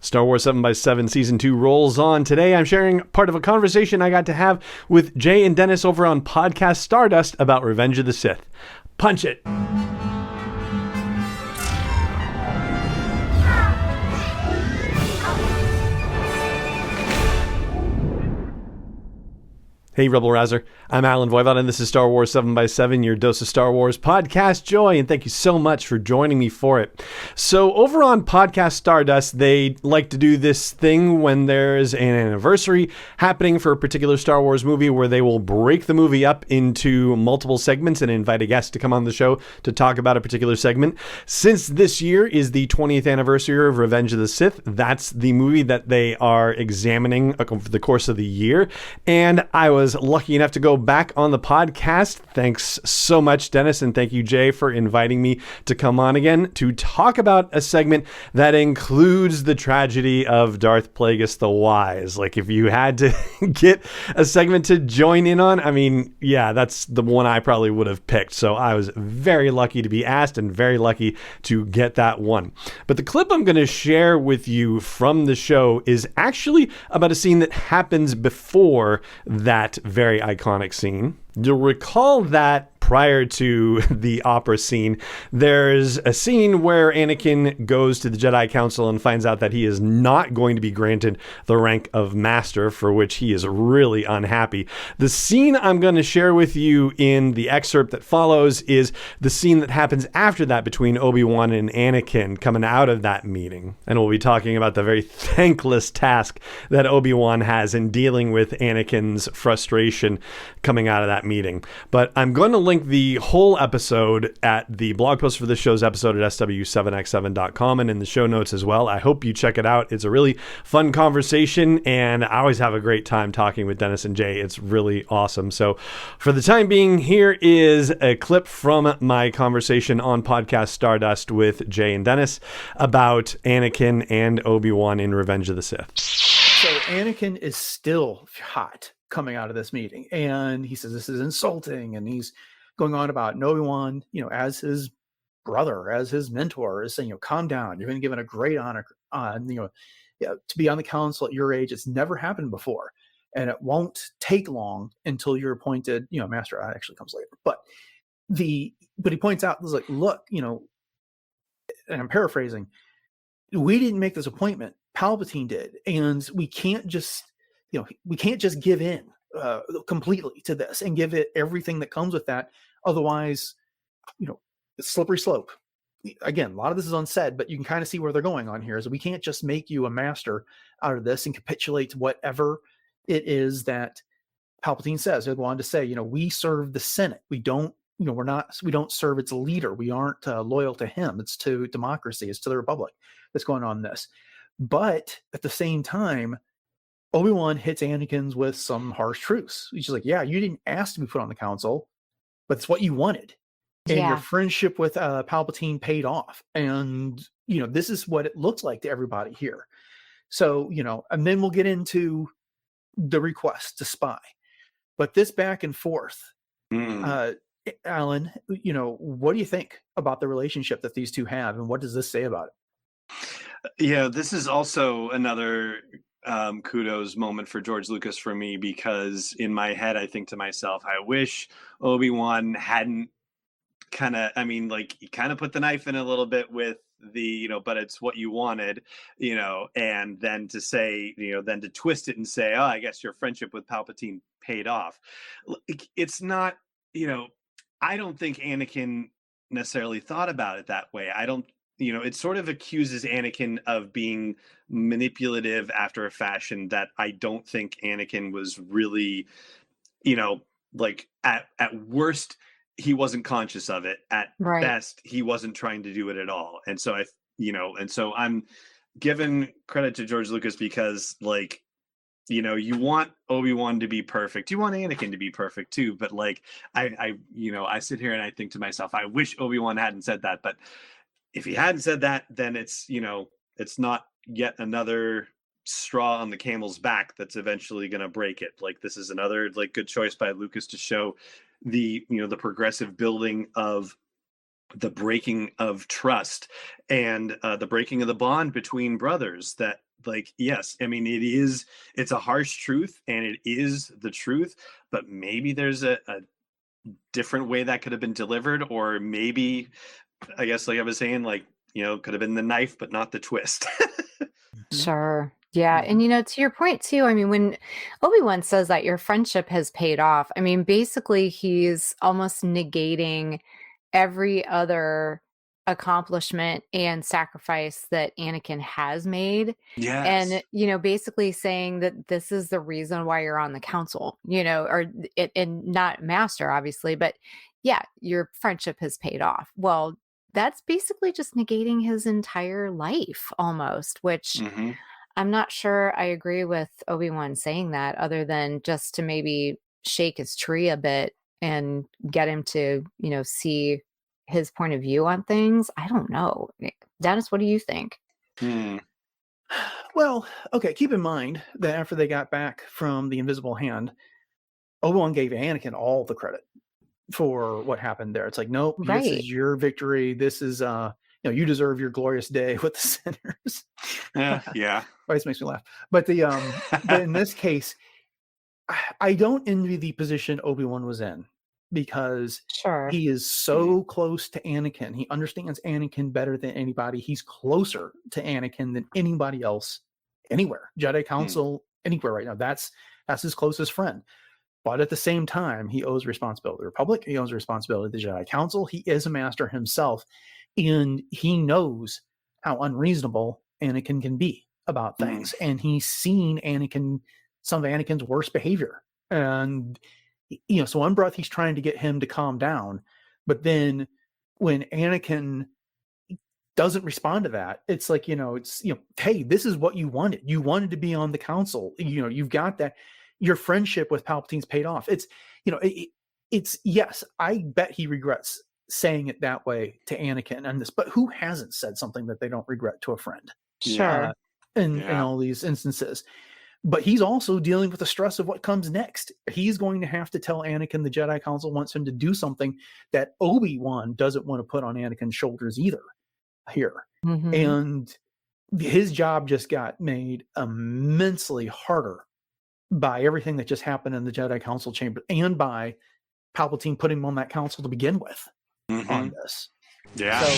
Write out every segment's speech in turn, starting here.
Star Wars 7x7 Season 2 rolls on. Today I'm sharing part of a conversation I got to have with Jay and Dennis over on Podcast Stardust about Revenge of the Sith. Punch it! Hey, Rebel Rouser. I'm Alan Voivod, and this is Star Wars 7x7, your dose of Star Wars podcast joy, and thank you so much for joining me for it. So over on Podcast Stardust, they like to do this thing when there's an anniversary happening for a particular Star Wars movie where they will break the movie up into multiple segments and invite a guest to come on the show to talk about a particular segment. Since this year is the 20th anniversary of Revenge of the Sith, that's the movie that they are examining over the course of the year, and I was lucky enough to go back on the podcast. Thanks so much, Dennis, and thank you, Jay, for inviting me to come on again to talk about a segment that includes the tragedy of Darth Plagueis the Wise. Like, if you had to get a segment to join in on, I mean, yeah, that's the one I probably would have picked. So I was very lucky to be asked and very lucky to get that one. But the clip I'm going to share with you from the show is actually about a scene that happens before that very iconic scene. You'll recall that prior to the opera scene, there's a scene where Anakin goes to the Jedi Council and finds out that he is not going to be granted the rank of Master, for which he is really unhappy. The scene I'm going to share with you in the excerpt that follows is the scene that happens after that between Obi-Wan and Anakin coming out of that meeting. And we'll be talking about the very thankless task that Obi-Wan has in dealing with Anakin's frustration coming out of that meeting. But I'm going to link the whole episode at the blog post for this show's episode at sw7x7.com and in the show notes as well. I hope you check it out. It's a really fun conversation, and I always have a great time talking with Dennis and Jay. It's really awesome. So for the time being, here is a clip from my conversation on Podcast Stardust with Jay and Dennis about Anakin and Obi-Wan in Revenge of the Sith. So Anakin is still hot coming out of this meeting, and he says this is insulting, and he's going on about Obi-Wan, as his brother, as his mentor, is saying, calm down. You've been given a great honor, to be on the council at your age. It's never happened before, and it won't take long until you're appointed, Master. That actually comes later, but he points out, he's like, look, and I'm paraphrasing, we didn't make this appointment. Palpatine did, and we can't just give in completely to this and give it everything that comes with that. Otherwise, it's slippery slope. Again, a lot of this is unsaid, but you can kind of see where they're going on here. Is we can't just make you a master out of this and capitulate to whatever it is that Palpatine says. He'll go on to say, we serve the Senate. We don't, we don't serve its leader. We aren't loyal to him. It's to democracy. It's to the Republic that's going on in this. But at the same time, Obi-Wan hits Anakin's with some harsh truths. He's just like, yeah, you didn't ask to be put on the council, but it's what you wanted. And your friendship with Palpatine paid off. And, this is what it looks like to everybody here. So, and then we'll get into the request to spy. But this back and forth, Alan, what do you think about the relationship that these two have? And what does this say about it? Yeah, this is also another kudos moment for George Lucas for me, because in my head, I think to myself, I wish Obi-Wan hadn't he kind of put the knife in a little bit with the, but it's what you wanted, and then to say, then to twist it and say, oh, I guess your friendship with Palpatine paid off. It's not, I don't think Anakin necessarily thought about it that way. I don't, it sort of accuses Anakin of being manipulative after a fashion that I don't think Anakin was really, at worst, he wasn't conscious of it. At best, he wasn't trying to do it at all. And so so I'm giving credit to George Lucas because, you want Obi-Wan to be perfect. You want Anakin to be perfect too. But I sit here and I think to myself, I wish Obi-Wan hadn't said that. But if he hadn't said that, then it's not yet another straw on the camel's back that's eventually going to break it. This is another good choice by Lucas to show the progressive building of the breaking of trust and the breaking of the bond between brothers that like, yes, I mean, it's a harsh truth, and it is the truth, but maybe there's a different way that could have been delivered, or maybe, I guess, like I was saying, like, could have been the knife, but not the twist. Sure. Yeah. And, to your point, too, I mean, when Obi-Wan says that your friendship has paid off, I mean, basically, he's almost negating every other accomplishment and sacrifice that Anakin has made. Yes. And, basically saying that this is the reason why you're on the council, and not master, obviously, but yeah, your friendship has paid off. Well, that's basically just negating his entire life almost, which I'm not sure I agree with Obi-Wan saying that, other than just to maybe shake his tree a bit and get him to, see his point of view on things. I don't know. Dennis, what do you think? Well, okay, keep in mind that after they got back from the invisible hand, Obi-Wan gave Anakin all the credit for what happened there. It's like, nope, this is your victory. This is, you deserve your glorious day with the sinners. Yeah. Always makes me laugh. But but in this case, I don't envy the position Obi-Wan was in, because he is so close to Anakin. He understands Anakin better than anybody. He's closer to Anakin than anybody else anywhere. Jedi Council, anywhere right now. That's his closest friend. But at the same time, he owes responsibility to the Republic. He owes responsibility to the Jedi Council. He is a master himself, and he knows how unreasonable Anakin can be about things. And he's seen some of Anakin's worst behavior. And, so one breath, he's trying to get him to calm down. But then when Anakin doesn't respond to that, it's like, hey, this is what you wanted. You wanted to be on the council. You've got that. Your friendship with Palpatine's paid off. It's, it's yes, I bet he regrets saying it that way to Anakin and this, but who hasn't said something that they don't regret to a friend? Sure. In all these instances. But he's also dealing with the stress of what comes next. He's going to have to tell Anakin the Jedi Council wants him to do something that Obi-Wan doesn't want to put on Anakin's shoulders either here. And his job just got made immensely harder by everything that just happened in the Jedi Council chamber, and by Palpatine putting him on that council to begin with on this. Yeah.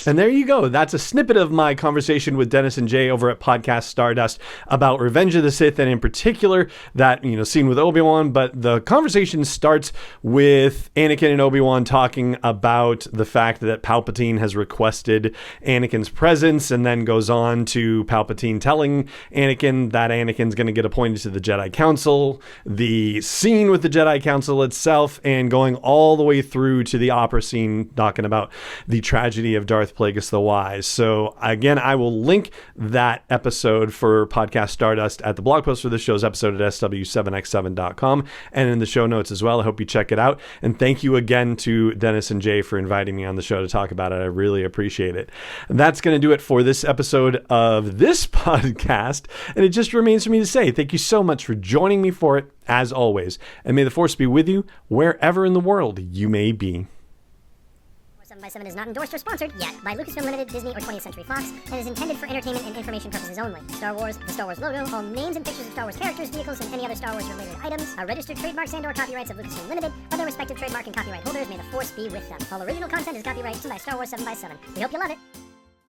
And there you go. That's a snippet of my conversation with Dennis and Jay over at Podcast Stardust about Revenge of the Sith, and in particular that, scene with Obi-Wan. But the conversation starts with Anakin and Obi-Wan talking about the fact that Palpatine has requested Anakin's presence, and then goes on to Palpatine telling Anakin that Anakin's going to get appointed to the Jedi Council, the scene with the Jedi Council itself, and going all the way through to the opera scene talking about the tragedy of Darth Plagueis the Wise. So again, I will link that episode for Podcast Stardust at the blog post for this show's episode at sw7x7.com and in the show notes as well. I hope you check it out. And thank you again to Dennis and Jay for inviting me on the show to talk about it. I really appreciate it. And that's going to do it for this episode of this podcast. And it just remains for me to say thank you so much for joining me for it, as always. And may the Force be with you wherever in the world you may be. 7x7 is not endorsed or sponsored yet by Lucasfilm Limited, Disney, or 20th Century Fox, and is intended for entertainment and information purposes only. Star Wars, the Star Wars logo, all names and pictures of Star Wars characters, vehicles, and any other Star Wars-related items are registered trademarks and/or copyrights of Lucasfilm Limited, or their respective trademark and copyright holders. May the Force be with them. All original content is copyright by Star Wars 7x7. We hope you love it.